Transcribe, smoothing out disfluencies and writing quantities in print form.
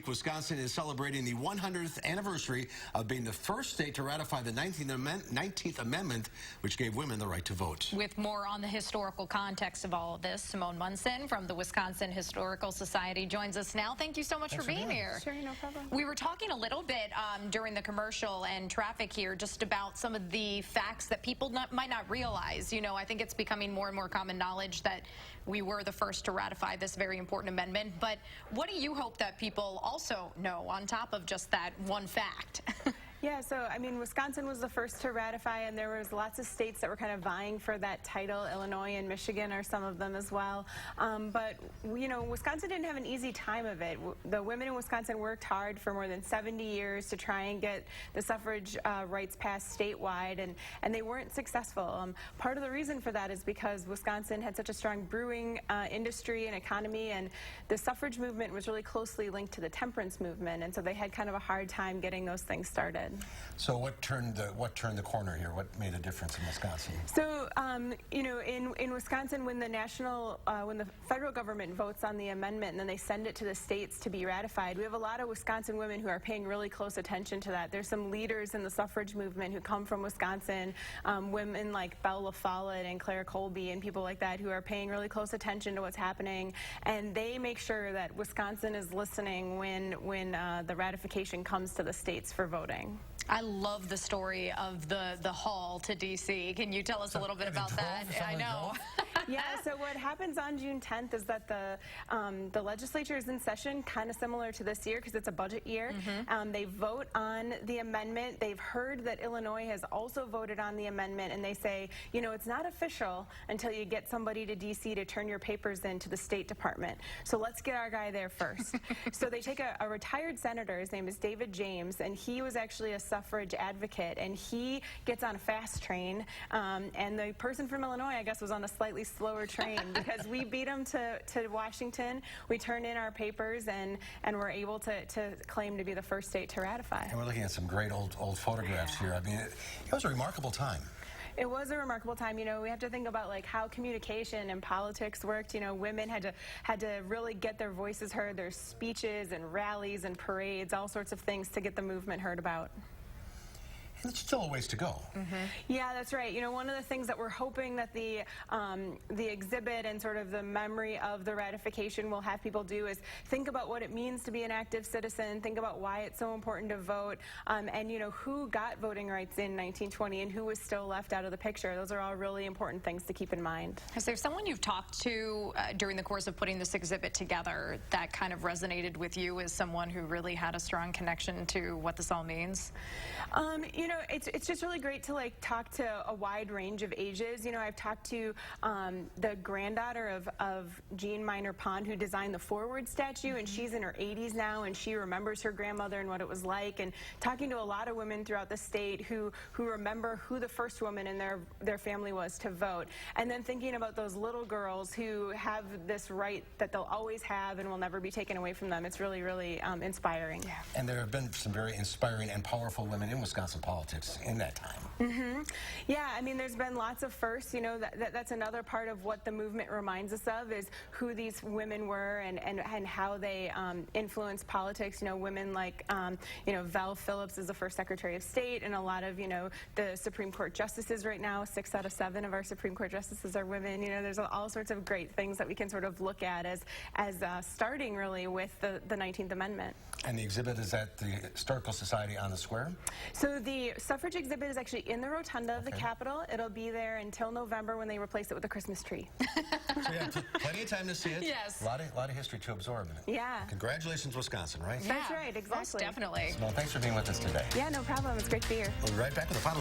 week, Wisconsin is celebrating the 100th anniversary of being the first state to ratify the 19th Amendment, which gave women the right to vote. With more on the historical context of all of this, Simone Munson from the Wisconsin Historical Society joins us now. Thank you so much for being here. Sure, no problem. We were talking a little bit during the commercial and traffic here just about some of the facts that people might not realize. You know, I think it's becoming more and more common knowledge that we were the first to ratify this very important amendment. But what do you hope that people also know on top of just that one fact? Yeah, so I mean, Wisconsin was the first to ratify, and there was lots of states that were kind of vying for that title. Illinois and Michigan are some of them as well. But you know, Wisconsin didn't have an easy time of it. The women in Wisconsin worked hard for more than 70 years to try and get the suffrage rights passed statewide, and they weren't successful. Part of the reason for that is because Wisconsin had such a strong brewing industry and economy, and the suffrage movement was really closely linked to the temperance movement, and so they had kind of a hard time getting those things started. So what turned the corner here? What made a difference in Wisconsin? So you know, in Wisconsin, when the federal government votes on the amendment and then they send it to the states to be ratified, we have a lot of Wisconsin women who are paying really close attention to that. There's some leaders in the suffrage movement who come from Wisconsin, women like Belle LaFollette and Claire Colby and people like that who are paying really close attention to what's happening, and they make sure that Wisconsin is listening when the ratification comes to the states for voting. I love the story of the haul to D.C. Can you tell us a little bit about that? I know. Yeah, so what happens on June 10th is that the legislature is in session, kind of similar to this year because it's a budget year. They vote on the amendment. They've heard that Illinois has also voted on the amendment, and they say, you know, it's not official until you get somebody to D.C. to turn your papers in to the State Department. So let's get our guy there first. So they take a retired senator. His name is David James, and he was actually a suffrage advocate, and he gets on a fast train, and the person from Illinois, I guess, was on a slightly slower train because we beat them to Washington. We turned in our papers, and we're able to claim to be the first state to ratify. And we're looking at some great old photographs here. I mean, it was a remarkable time. It was a remarkable time. You know, we have to think about like how communication and politics worked. You know, women had to really get their voices heard. There's speeches and rallies and parades, all sorts of things to get the movement heard about. And it's still a ways to go. Yeah, that's right. You know, one of the things that we're hoping that the exhibit and sort of the memory of the ratification will have people do is think about what it means to be an active citizen, think about why it's so important to vote, and you know, who got voting rights in 1920 and who was still left out of the picture. Those are all really important things to keep in mind. Is there someone you've talked to during the course of putting this exhibit together that kind of resonated with you as someone who really had a strong connection to what this all means? You know, it's just really great to like talk to a wide range of ages. You know, I've talked to the granddaughter of Jean Minor Pond, who designed the Forward statue, and she's in her 80s now, and she remembers her grandmother and what it was like. And talking to a lot of women throughout the state who remember who the first woman in their family was to vote, and then thinking about those little girls who have this right that they'll always have and will never be taken away from them. It's really, really inspiring. Yeah. And there have been some very inspiring and powerful women in Wisconsin politics in that time. Yeah, I mean, there's been lots of firsts. You know, that's another part of what the movement reminds us of is who these women were and how they influenced politics. You know, women like, you know, Val Phillips is the first Secretary of State, and a lot of, you know, the Supreme Court justices right now, 6 out of 7 of our Supreme Court justices are women. You know, there's all sorts of great things that we can sort of look at as starting really with the 19th Amendment. And the exhibit is at the Historical Society on the Square? So the suffrage exhibit is actually in the rotunda of the Capitol. It'll be there until November when they replace it with a Christmas tree. So yeah, plenty of time to see it. Yes. A lot of history to absorb in it. Yeah. Congratulations, Wisconsin, right? That's right, exactly. Most definitely. Well, thanks for being with us today. Yeah, no problem. It's great to be here. We'll be right back with the final